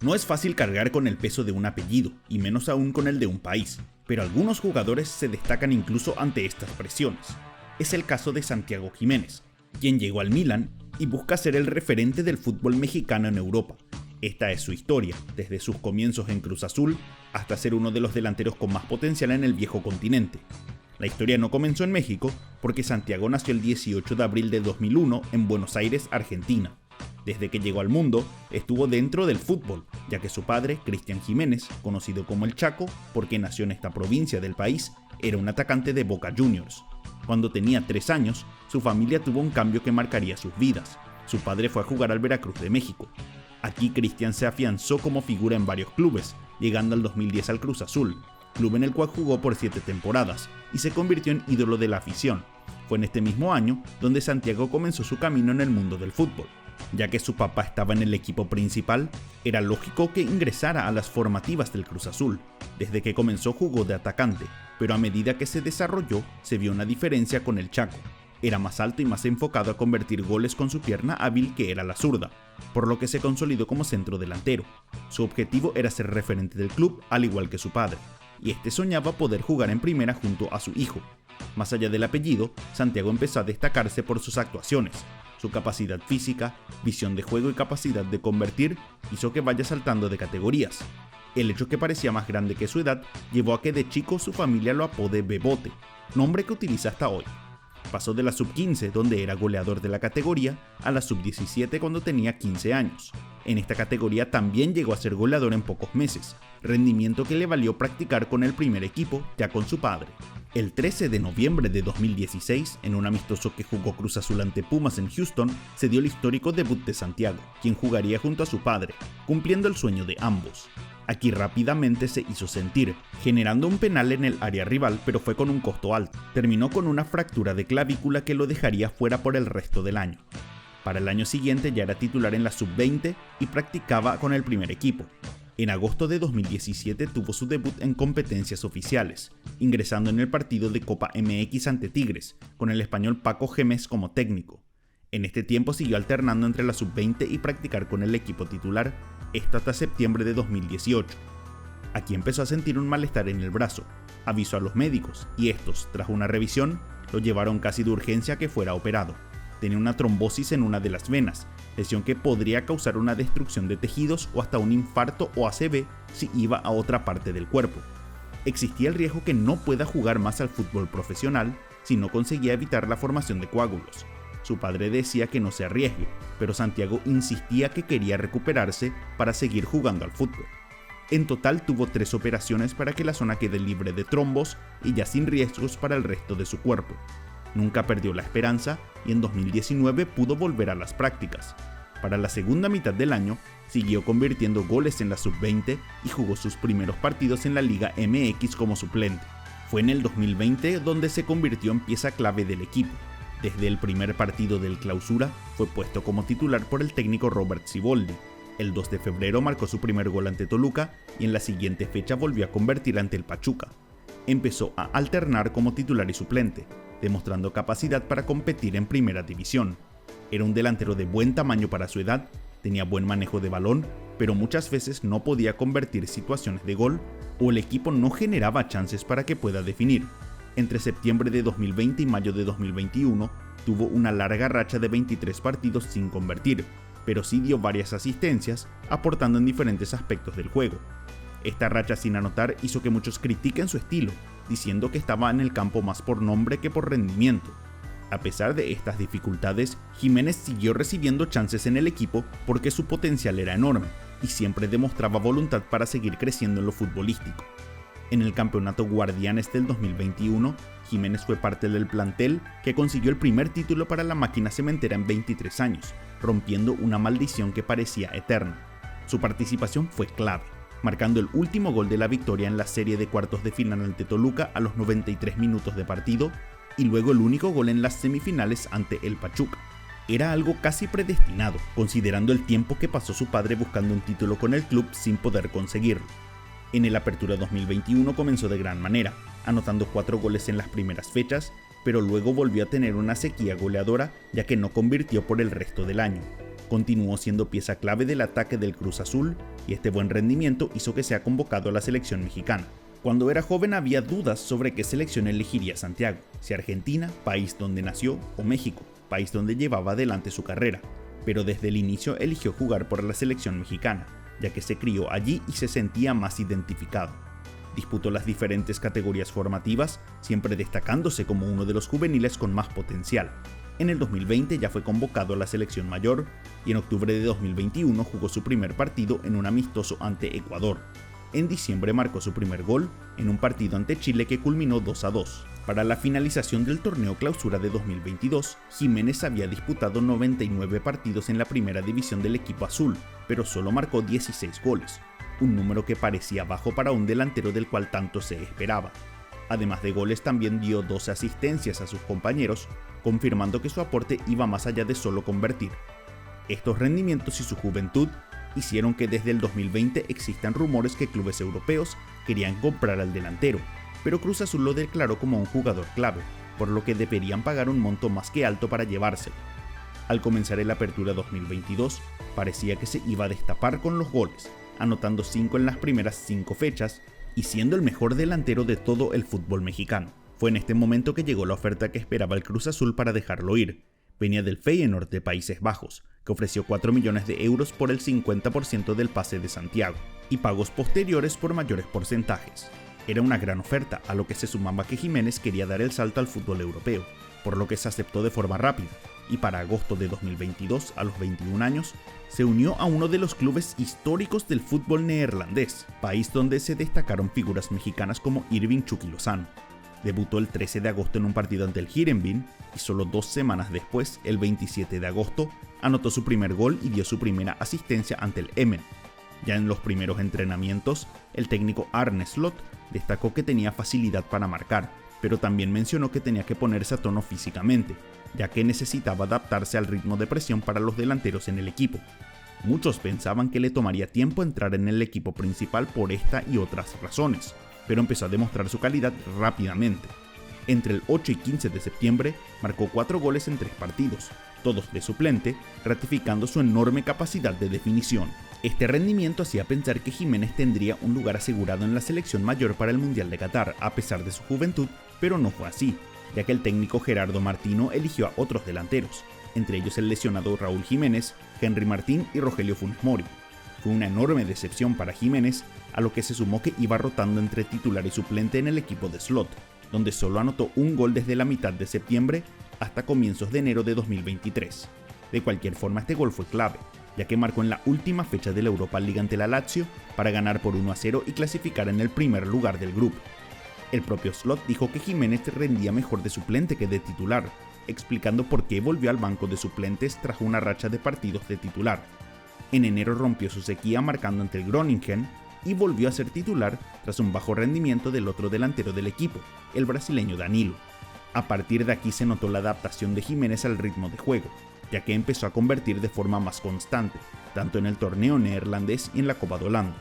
No es fácil cargar con el peso de un apellido, y menos aún con el de un país, pero algunos jugadores se destacan incluso ante estas presiones. Es el caso de Santiago Jiménez, quien llegó al Milan y busca ser el referente del fútbol mexicano en Europa. Esta es su historia, desde sus comienzos en Cruz Azul hasta ser uno de los delanteros con más potencial en el viejo continente. La historia no comenzó en México porque Santiago nació el 18 de abril de 2001 en Buenos Aires, Argentina. Desde que llegó al mundo, estuvo dentro del fútbol, ya que su padre, Cristian Jiménez, conocido como el Chaco, porque nació en esta provincia del país, era un atacante de Boca Juniors. Cuando tenía 3 años, su familia tuvo un cambio que marcaría sus vidas. Su padre fue a jugar al Veracruz de México. Aquí Cristian se afianzó como figura en varios clubes, llegando al 2010 al Cruz Azul, club en el cual jugó por 7 temporadas, y se convirtió en ídolo de la afición. Fue en este mismo año donde Santiago comenzó su camino en el mundo del fútbol. Ya que su papá estaba en el equipo principal, era lógico que ingresara a las formativas del Cruz Azul. Desde que comenzó jugó de atacante, pero a medida que se desarrolló, se vio una diferencia con el Chaco. Era más alto y más enfocado a convertir goles con su pierna hábil, que era la zurda, por lo que se consolidó como centro delantero. Su objetivo era ser referente del club, al igual que su padre, y este soñaba poder jugar en primera junto a su hijo. Más allá del apellido, Santiago empezó a destacarse por sus actuaciones. Su capacidad física, visión de juego y capacidad de convertir hizo que vaya saltando de categorías. El hecho que parecía más grande que su edad llevó a que de chico su familia lo apode Bebote, nombre que utiliza hasta hoy. Pasó de la sub-15, donde era goleador de la categoría, a la sub-17 cuando tenía 15 años. En esta categoría también llegó a ser goleador en pocos meses, rendimiento que le valió practicar con el primer equipo, ya con su padre. El 13 de noviembre de 2016, en un amistoso que jugó Cruz Azul ante Pumas en Houston, se dio el histórico debut de Santiago, quien jugaría junto a su padre, cumpliendo el sueño de ambos. Aquí rápidamente se hizo sentir, generando un penal en el área rival, pero fue con un costo alto. Terminó con una fractura de clavícula que lo dejaría fuera por el resto del año. Para el año siguiente ya era titular en la sub-20 y practicaba con el primer equipo. En agosto de 2017 tuvo su debut en competencias oficiales, ingresando en el partido de Copa MX ante Tigres, con el español Paco Gémez como técnico. En este tiempo siguió alternando entre la sub-20 y practicar con el equipo titular, esto hasta septiembre de 2018. Aquí empezó a sentir un malestar en el brazo, avisó a los médicos y estos, tras una revisión, lo llevaron casi de urgencia a que fuera operado. Tenía una trombosis en una de las venas, lesión que podría causar una destrucción de tejidos o hasta un infarto o ACV si iba a otra parte del cuerpo. Existía el riesgo que no pueda jugar más al fútbol profesional si no conseguía evitar la formación de coágulos. Su padre decía que no se arriesgue, pero Santiago insistía que quería recuperarse para seguir jugando al fútbol. En total tuvo 3 operaciones para que la zona quede libre de trombos y ya sin riesgos para el resto de su cuerpo. Nunca perdió la esperanza y en 2019 pudo volver a las prácticas. Para la segunda mitad del año, siguió convirtiendo goles en la sub-20 y jugó sus primeros partidos en la Liga MX como suplente. Fue en el 2020 donde se convirtió en pieza clave del equipo. Desde el primer partido del Clausura fue puesto como titular por el técnico Robert Siboldi. El 2 de febrero marcó su primer gol ante Toluca y en la siguiente fecha volvió a convertir ante el Pachuca. Empezó a alternar como titular y suplente, demostrando capacidad para competir en primera división. Era un delantero de buen tamaño para su edad, tenía buen manejo de balón, pero muchas veces no podía convertir situaciones de gol o el equipo no generaba chances para que pueda definir. Entre septiembre de 2020 y mayo de 2021 tuvo una larga racha de 23 partidos sin convertir, pero sí dio varias asistencias, aportando en diferentes aspectos del juego. Esta racha sin anotar hizo que muchos critiquen su estilo, diciendo que estaba en el campo más por nombre que por rendimiento. A pesar de estas dificultades, Jiménez siguió recibiendo chances en el equipo porque su potencial era enorme y siempre demostraba voluntad para seguir creciendo en lo futbolístico. En el campeonato Guardianes del 2021, Jiménez fue parte del plantel que consiguió el primer título para la máquina cementera en 23 años, rompiendo una maldición que parecía eterna. Su participación fue clave, marcando el último gol de la victoria en la serie de cuartos de final ante Toluca a los 93 minutos de partido, y luego el único gol en las semifinales ante el Pachuca. Era algo casi predestinado, considerando el tiempo que pasó su padre buscando un título con el club sin poder conseguirlo. En el Apertura 2021 comenzó de gran manera, anotando 4 goles en las primeras fechas, pero luego volvió a tener una sequía goleadora ya que no convirtió por el resto del año. Continuó siendo pieza clave del ataque del Cruz Azul y este buen rendimiento hizo que sea convocado a la selección mexicana. Cuando era joven había dudas sobre qué selección elegiría Santiago, si Argentina, país donde nació, o México, país donde llevaba adelante su carrera, pero desde el inicio eligió jugar por la selección mexicana, ya que se crió allí y se sentía más identificado. Disputó las diferentes categorías formativas, siempre destacándose como uno de los juveniles con más potencial. En el 2020 ya fue convocado a la selección mayor y en octubre de 2021 jugó su primer partido en un amistoso ante Ecuador. En diciembre marcó su primer gol en un partido ante Chile que culminó 2-2. Para la finalización del torneo Clausura de 2022, Jiménez había disputado 99 partidos en la primera división del equipo azul, pero solo marcó 16 goles, un número que parecía bajo para un delantero del cual tanto se esperaba. Además de goles también dio 12 asistencias a sus compañeros, confirmando que su aporte iba más allá de solo convertir. Estos rendimientos y su juventud hicieron que desde el 2020 existan rumores que clubes europeos querían comprar al delantero, pero Cruz Azul lo declaró como un jugador clave, por lo que deberían pagar un monto más que alto para llevárselo. Al comenzar el Apertura 2022, parecía que se iba a destapar con los goles, anotando 5 en las primeras 5 fechas y siendo el mejor delantero de todo el fútbol mexicano. Fue en este momento que llegó la oferta que esperaba el Cruz Azul para dejarlo ir. Venía del Feyenoord de Países Bajos, que ofreció 4 millones de euros por el 50% del pase de Santiago, y pagos posteriores por mayores porcentajes. Era una gran oferta, a lo que se sumaba que Jiménez quería dar el salto al fútbol europeo, por lo que se aceptó de forma rápida, y para agosto de 2022, a los 21 años, se unió a uno de los clubes históricos del fútbol neerlandés, país donde se destacaron figuras mexicanas como Irving Chucky Lozano. Debutó el 13 de agosto en un partido ante el Heerenveen y solo 2 semanas después, el 27 de agosto, anotó su primer gol y dio su primera asistencia ante el Emmen. Ya en los primeros entrenamientos, el técnico Arne Slot destacó que tenía facilidad para marcar, pero también mencionó que tenía que ponerse a tono físicamente, ya que necesitaba adaptarse al ritmo de presión para los delanteros en el equipo. Muchos pensaban que le tomaría tiempo entrar en el equipo principal por esta y otras razones, pero empezó a demostrar su calidad rápidamente. Entre el 8 y 15 de septiembre marcó 4 goles en 3 partidos, todos de suplente, ratificando su enorme capacidad de definición. Este rendimiento hacía pensar que Jiménez tendría un lugar asegurado en la selección mayor para el Mundial de Qatar, a pesar de su juventud, pero no fue así, ya que el técnico Gerardo Martino eligió a otros delanteros, entre ellos el lesionado Raúl Jiménez, Henry Martín y Rogelio Funes Mori. Fue una enorme decepción para Jiménez, a lo que se sumó que iba rotando entre titular y suplente en el equipo de Slot, donde solo anotó un gol desde la mitad de septiembre hasta comienzos de enero de 2023. De cualquier forma, este gol fue clave, ya que marcó en la última fecha de la Europa League ante la Lazio para ganar por 1-0 y clasificar en el primer lugar del grupo. El propio Slot dijo que Jiménez rendía mejor de suplente que de titular, explicando por qué volvió al banco de suplentes tras una racha de partidos de titular. En enero rompió su sequía marcando ante el Groningen y volvió a ser titular tras un bajo rendimiento del otro delantero del equipo, el brasileño Danilo. A partir de aquí se notó la adaptación de Jiménez al ritmo de juego, ya que empezó a convertir de forma más constante, tanto en el torneo neerlandés y en la Copa de Holanda.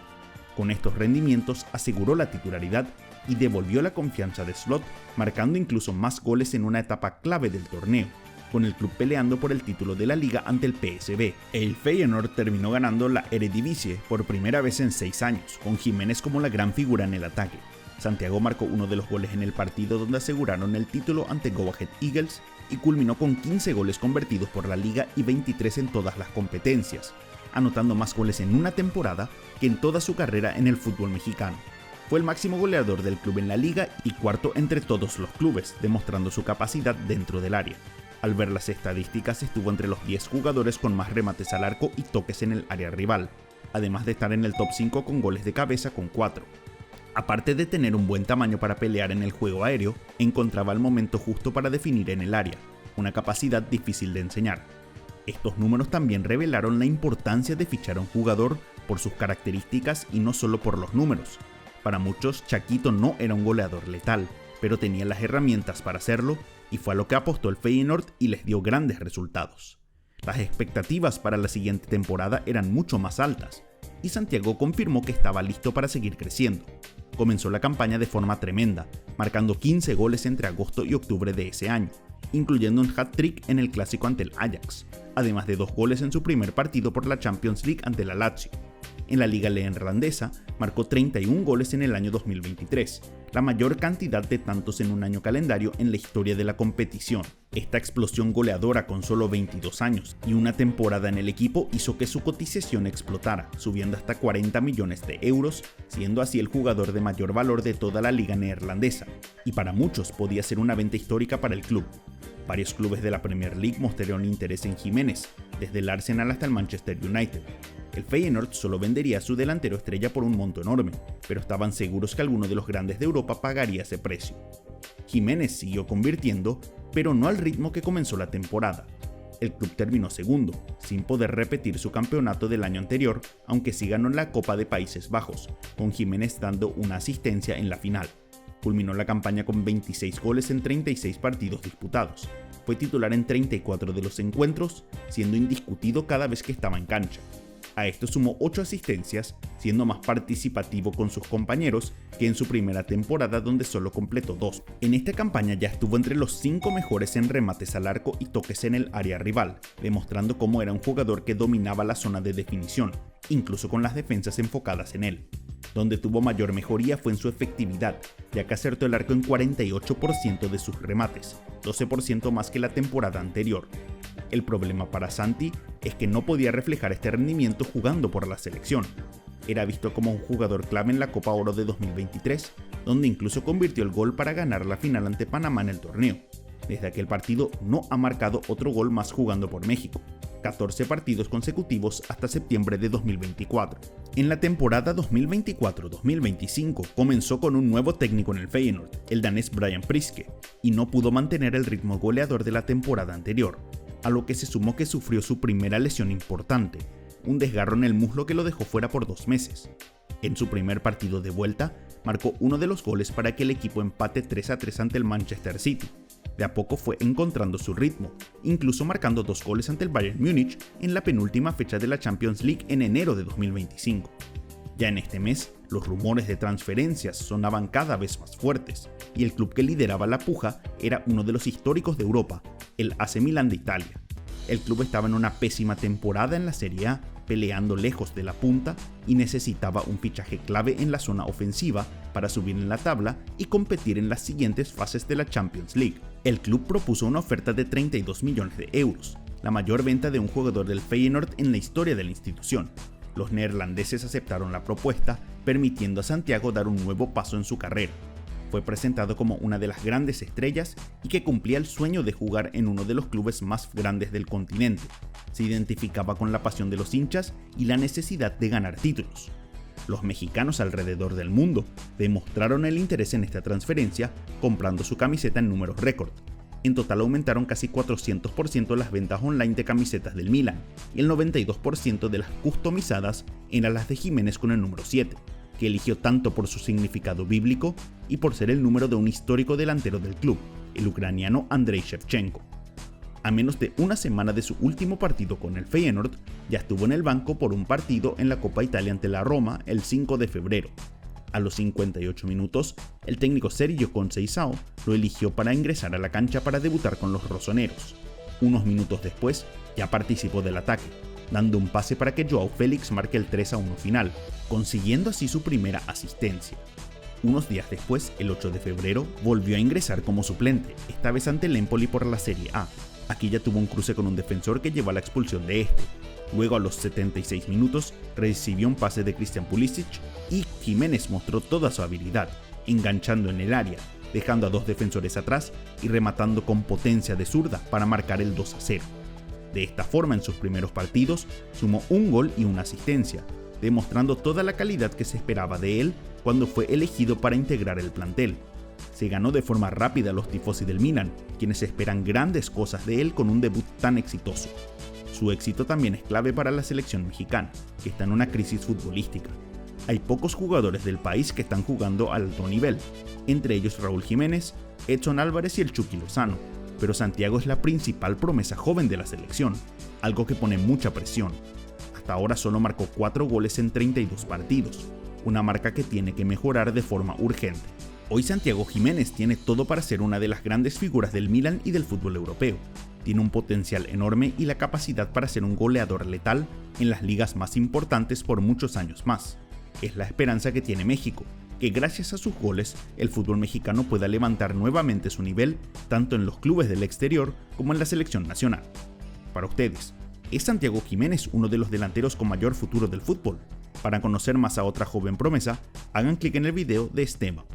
Con estos rendimientos aseguró la titularidad y devolvió la confianza de Slot, marcando incluso más goles en una etapa clave del torneo, con el club peleando por el título de la liga ante el PSV. El Feyenoord terminó ganando la Eredivisie por primera vez en 6 años, con Jiménez como la gran figura en el ataque. Santiago marcó uno de los goles en el partido donde aseguraron el título ante Go Ahead Eagles y culminó con 15 goles convertidos por la liga y 23 en todas las competencias, anotando más goles en una temporada que en toda su carrera en el fútbol mexicano. Fue el máximo goleador del club en la liga y cuarto entre todos los clubes, demostrando su capacidad dentro del área. Al ver las estadísticas, estuvo entre los 10 jugadores con más remates al arco y toques en el área rival, además de estar en el top 5 con goles de cabeza con 4. Aparte de tener un buen tamaño para pelear en el juego aéreo, encontraba el momento justo para definir en el área, una capacidad difícil de enseñar. Estos números también revelaron la importancia de fichar a un jugador por sus características y no solo por los números. Para muchos, Chaquito no era un goleador letal, pero tenía las herramientas para hacerlo y fue a lo que apostó el Feyenoord y les dio grandes resultados. Las expectativas para la siguiente temporada eran mucho más altas, y Santiago confirmó que estaba listo para seguir creciendo. Comenzó la campaña de forma tremenda, marcando 15 goles entre agosto y octubre de ese año, incluyendo un hat-trick en el clásico ante el Ajax, además de 2 goles en su primer partido por la Champions League ante la Lazio. En la liga neerlandesa marcó 31 goles en el año 2023, la mayor cantidad de tantos en un año calendario en la historia de la competición. Esta explosión goleadora con solo 22 años y una temporada en el equipo hizo que su cotización explotara, subiendo hasta 40 millones de euros, siendo así el jugador de mayor valor de toda la liga neerlandesa, y para muchos podía ser una venta histórica para el club. Varios clubes de la Premier League mostraron interés en Giménez, desde el Arsenal hasta el Manchester United. El Feyenoord solo vendería a su delantero estrella por un monto enorme, pero estaban seguros que alguno de los grandes de Europa pagaría ese precio. Giménez siguió convirtiendo, pero no al ritmo que comenzó la temporada. El club terminó segundo, sin poder repetir su campeonato del año anterior, aunque sí ganó la Copa de Países Bajos, con Giménez dando una asistencia en la final. Culminó la campaña con 26 goles en 36 partidos disputados. Fue titular en 34 de los encuentros, siendo indiscutido cada vez que estaba en cancha. A esto sumó 8 asistencias, siendo más participativo con sus compañeros que en su primera temporada donde solo completó 2. En esta campaña ya estuvo entre los 5 mejores en remates al arco y toques en el área rival, demostrando cómo era un jugador que dominaba la zona de definición, incluso con las defensas enfocadas en él. Donde tuvo mayor mejoría fue en su efectividad, ya que acertó el arco en 48% de sus remates, 12% más que la temporada anterior. El problema para Santi es que no podía reflejar este rendimiento jugando por la selección. Era visto como un jugador clave en la Copa Oro de 2023, donde incluso convirtió el gol para ganar la final ante Panamá en el torneo. Desde aquel partido no ha marcado otro gol más jugando por México. 14 partidos consecutivos hasta septiembre de 2024. En la temporada 2024-2025 comenzó con un nuevo técnico en el Feyenoord, el danés Brian Priske, y no pudo mantener el ritmo goleador de la temporada anterior, a lo que se sumó que sufrió su primera lesión importante, un desgarro en el muslo que lo dejó fuera por 2 meses. En su primer partido de vuelta, marcó uno de los goles para que el equipo empate 3-3 ante el Manchester City. De a poco fue encontrando su ritmo, incluso marcando 2 goles ante el Bayern Múnich en la penúltima fecha de la Champions League en enero de 2025. Ya en este mes, los rumores de transferencias sonaban cada vez más fuertes, y el club que lideraba la puja era uno de los históricos de Europa, el AC Milan de Italia. El club estaba en una pésima temporada en la Serie A, peleando lejos de la punta y necesitaba un fichaje clave en la zona ofensiva para subir en la tabla y competir en las siguientes fases de la Champions League. El club propuso una oferta de 32 millones de euros, la mayor venta de un jugador del Feyenoord en la historia de la institución. Los neerlandeses aceptaron la propuesta, permitiendo a Santiago dar un nuevo paso en su carrera. Fue presentado como una de las grandes estrellas y que cumplía el sueño de jugar en uno de los clubes más grandes del continente. Se identificaba con la pasión de los hinchas y la necesidad de ganar títulos. Los mexicanos alrededor del mundo demostraron el interés en esta transferencia comprando su camiseta en números récord. En total aumentaron casi 400% las ventas online de camisetas del Milan y el 92% de las customizadas eran las de Giménez con el número 7, que eligió tanto por su significado bíblico y por ser el número de un histórico delantero del club, el ucraniano Andrei Shevchenko. A menos de una semana de su último partido con el Feyenoord, ya estuvo en el banco por un partido en la Copa Italia ante la Roma el 5 de febrero. A los 58 minutos, el técnico Sergio Conceição lo eligió para ingresar a la cancha para debutar con los rosoneros. Unos minutos después, ya participó del ataque, dando un pase para que Joao Félix marque el 3-1 final, consiguiendo así su primera asistencia. Unos días después, el 8 de febrero, volvió a ingresar como suplente, esta vez ante el Empoli por la Serie A. Aquí ya tuvo un cruce con un defensor que llevó a la expulsión de este. Luego, a los 76 minutos, recibió un pase de Christian Pulisic y Giménez mostró toda su habilidad, enganchando en el área, dejando a 2 defensores atrás y rematando con potencia de zurda para marcar el 2-0. De esta forma, en sus primeros partidos, sumó un gol y una asistencia, demostrando toda la calidad que se esperaba de él cuando fue elegido para integrar el plantel. Se ganó de forma rápida a los tifosi del Milan, quienes esperan grandes cosas de él con un debut tan exitoso. Su éxito también es clave para la selección mexicana, que está en una crisis futbolística. Hay pocos jugadores del país que están jugando al alto nivel, entre ellos Raúl Jiménez, Edson Álvarez y el Chucky Lozano, pero Santiago es la principal promesa joven de la selección, algo que pone mucha presión. Hasta ahora solo marcó 4 goles en 32 partidos, una marca que tiene que mejorar de forma urgente. Hoy Santiago Giménez tiene todo para ser una de las grandes figuras del Milan y del fútbol europeo. Tiene un potencial enorme y la capacidad para ser un goleador letal en las ligas más importantes por muchos años más. Es la esperanza que tiene México, que gracias a sus goles el fútbol mexicano pueda levantar nuevamente su nivel tanto en los clubes del exterior como en la selección nacional. Para ustedes, ¿es Santiago Giménez uno de los delanteros con mayor futuro del fútbol? Para conocer más a otra joven promesa, hagan clic en el video de este tema.